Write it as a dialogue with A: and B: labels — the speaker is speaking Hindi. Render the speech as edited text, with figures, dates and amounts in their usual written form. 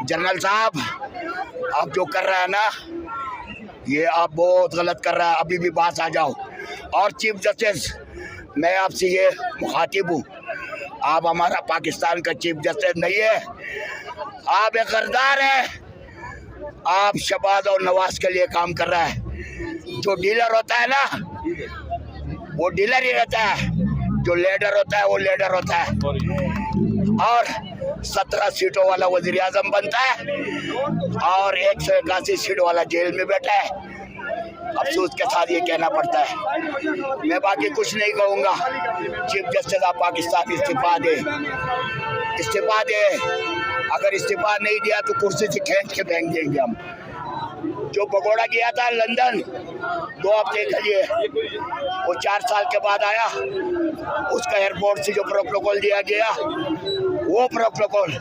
A: जनरल साहब, आप जो कर रहे हैं ना, ये आप बहुत गलत कर रहे हैं। अभी भी पास आ जाओ। और चीफ जस्टिस, मैं आपसे ये मुखातिब हूँ, आप हमारा पाकिस्तान का चीफ जस्टिस नहीं है, आप एक गद्दार है। आप शहबाज और नवाज के लिए काम कर रहा है। जो डीलर होता है ना, वो डीलर ही रहता है, जो लीडर होता है वो लीडर होता है। और 17 सीटों वाला वजीर आजम बनता है और 181 सीट वाला जेल में बैठा है। अफसोस के साथ ये कहना पड़ता है। मैं बाकी कुछ नहीं कहूँगा। चीफ जस्टिस ऑफ पाकिस्तान इस्तीफा दे, इस्तीफा दे। अगर इस्तीफा नहीं दिया तो कुर्सी से खींच के फेंक देंगे हम। जो भगोड़ा गया था लंदन 2 हफ्ते के लिए, वो 4 साल के बाद आया। उसका एयरपोर्ट से जो प्रोटोकॉल दिया गया, वो प्रोटोकॉल